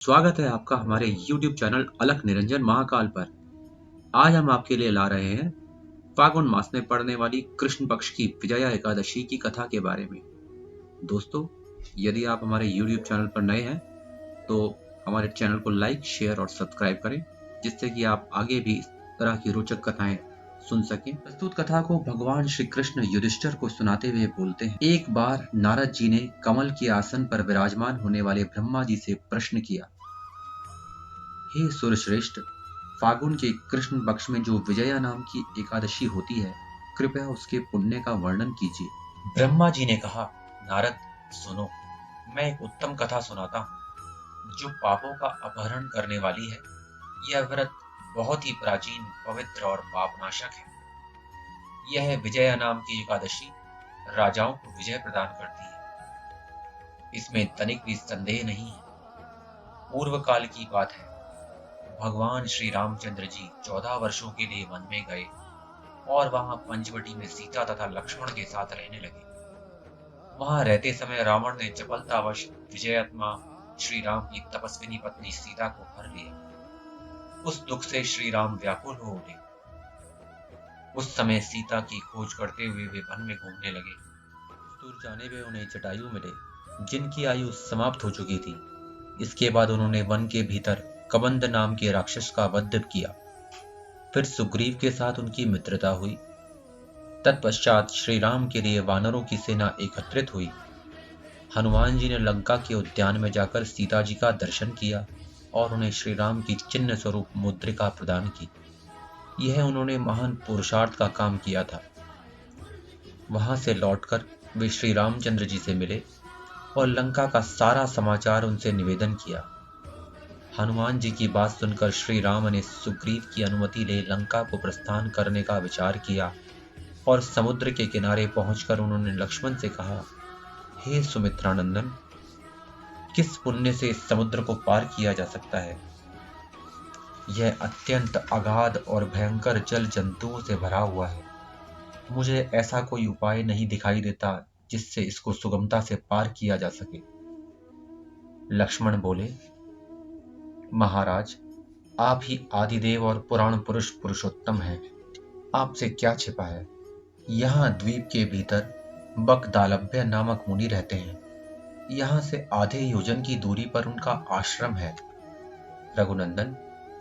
स्वागत है आपका हमारे YouTube चैनल अलख निरंजन महाकाल पर। आज हम आपके लिए ला रहे हैं फागुन मास में पड़ने वाली कृष्ण पक्ष की विजया एकादशी की कथा के बारे में। दोस्तों, यदि आप हमारे YouTube चैनल पर नए हैं तो हमारे चैनल को लाइक, शेयर और सब्सक्राइब करें, जिससे कि आप आगे भी इस तरह की रोचक कथाएं सुन सकें। प्रस्तुत कथा को भगवान श्री कृष्ण युधिष्ठिर को सुनाते हुए बोलते हैं। एक बार नारद जी ने कमल के आसन पर विराजमान होने वाले ब्रह्मा जी से प्रश्न किया, हे सुरश्रेष्ठ, फागुन के कृष्ण पक्ष में जो विजया नाम की एकादशी होती है, कृपया उसके पुण्य का वर्णन कीजिए। ब्रह्मा जी ने कहा, नारद सुनो, मैं एक उत्तम कथा सुनाता हूँ जो पापों का अपहरण करने वाली है। यह व्रत बहुत ही प्राचीन, पवित्र और पापनाशक है। यह विजया नाम की एकादशी राजाओं को विजय प्रदान करती है। इसमें तनिक भी संदेह नहीं है। पूर्व काल की बात है। भगवान श्री रामचंद्र जी 14 वर्षों के लिए वन में गए और वहां पंचवटी में सीता तथा लक्ष्मण के साथ रहने लगे। वहां रहते समय रावण ने चपलतावश विजयात्मा श्री राम की तपस्विनी पत्नी सीता को हर लिया। उस दुख से श्री राम व्याकुल हो उठे। उस समय सीता की खोज करते हुए वे वन में घूमने लगे। दूर जाने में उन्हें जटायु मिले, जिनकी आयु समाप्त हो चुकी थी। इसके बाद उन्होंने वन के भीतर कबंध नाम के राक्षस का वध किया। फिर सुग्रीव के साथ उनकी मित्रता हुई। तत्पश्चात श्री राम के लिए वानरों की सेना एकत्रित हुई। हनुमान जी ने लंका के उद्यान में जाकर सीता जी का दर्शन किया और उन्हें श्री राम की चिन्ह स्वरूप मुद्रिका प्रदान की। यह उन्होंने महान पुरुषार्थ का काम किया था। वहां से लौटकर वे श्री रामचंद्र जी से मिले और लंका का सारा समाचार उनसे निवेदन किया। हनुमान जी की बात सुनकर श्री राम ने सुग्रीव की अनुमति ले लंका को प्रस्थान करने का विचार किया और समुद्र के किनारे पहुंचकर उन्होंने लक्ष्मण से कहा, हे सुमित्रानंदन, किस पुण्य से इस समुद्र को पार किया जा सकता है? यह अत्यंत अगाध और भयंकर जल जंतुओं से भरा हुआ है। मुझे ऐसा कोई उपाय नहीं दिखाई देता जिससे इसको सुगमता से पार किया जा सके। लक्ष्मण बोले, महाराज, आप ही आदिदेव और पुराण पुरुष पुरुषोत्तम हैं। आपसे क्या छिपा है? यहाँ द्वीप के भीतर बकदालभ्य नामक मुनि रहते हैं। यहाँ से आधे योजन की दूरी पर उनका आश्रम है। रघुनंदन,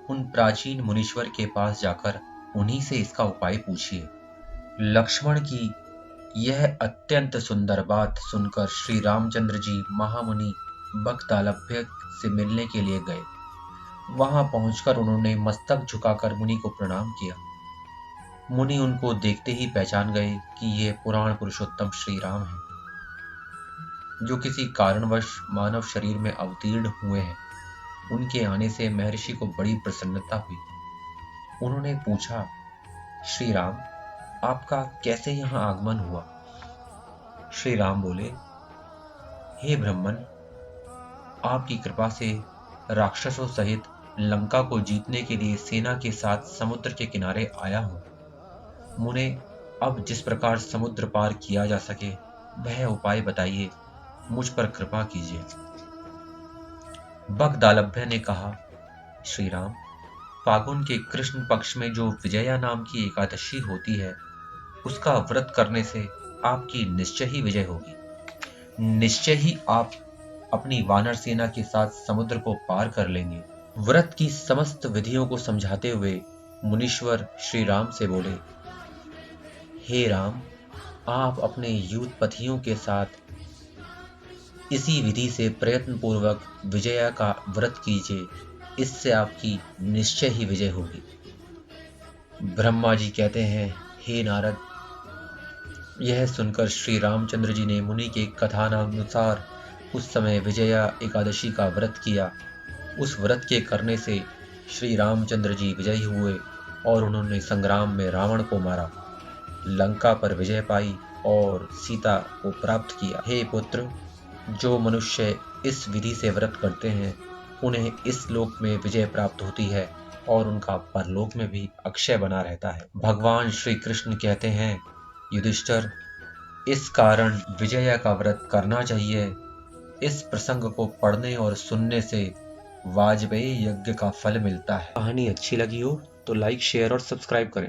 उन प्राचीन मुनीश्वर के पास जाकर उन्हीं से इसका उपाय पूछिए। लक्ष्मण की यह अत्यंत सुंदर बात सुनकर श्री रामचंद्र जी महामुनि बकदालभ्य से मिलने के लिए गए। वहां पहुंचकर उन्होंने मस्तक झुकाकर मुनि को प्रणाम किया। मुनि उनको देखते ही पहचान गए कि ये पुराण पुरुषोत्तम श्री राम हैं, जो किसी कारणवश मानव शरीर में अवतीर्ण हुए हैं। उनके आने से महर्षि को बड़ी प्रसन्नता हुई। उन्होंने पूछा, श्री राम, आपका कैसे यहाँ आगमन हुआ? श्री राम बोले, हे ब्रह्मन, आपकी कृपा से राक्षसों सहित लंका को जीतने के लिए सेना के साथ समुद्र के किनारे आया हूं। मुने, अब जिस प्रकार समुद्र पार किया जा सके वह उपाय बताइए, मुझ पर कृपा कीजिए। बकदालभ्य ने कहा, श्री राम, फागुन के कृष्ण पक्ष में जो विजया नाम की एकादशी होती है, उसका व्रत करने से आपकी निश्चय ही विजय होगी। निश्चय ही आप अपनी वानर सेना के साथ समुद्र को पार कर लेंगे। व्रत की समस्त विधियों को समझाते हुए मुनीश्वर श्री राम से बोले, हे राम, आप अपने यूथपथियों के साथ इसी विधि से प्रयत्न पूर्वक विजया का व्रत कीजिए। इससे आपकी निश्चय ही विजय होगी। ब्रह्मा जी कहते हैं, हे नारद, यह सुनकर श्री रामचंद्र जी ने मुनि के कथनानुसार उस समय विजया एकादशी का व्रत किया। उस व्रत के करने से श्री रामचंद्र जी विजयी हुए और उन्होंने संग्राम में रावण को मारा, लंका पर विजय पाई और सीता को प्राप्त किया। हे पुत्र, जो मनुष्य इस विधि से व्रत करते हैं उन्हें इस लोक में विजय प्राप्त होती है और उनका परलोक में भी अक्षय बना रहता है। भगवान श्री कृष्ण कहते हैं, युधिष्ठिर, इस कारण विजया का व्रत करना चाहिए। इस प्रसंग को पढ़ने और सुनने से वाजपेयी यज्ञ का फल मिलता है। कहानी अच्छी लगी हो तो लाइक शेयर और सब्सक्राइब करें।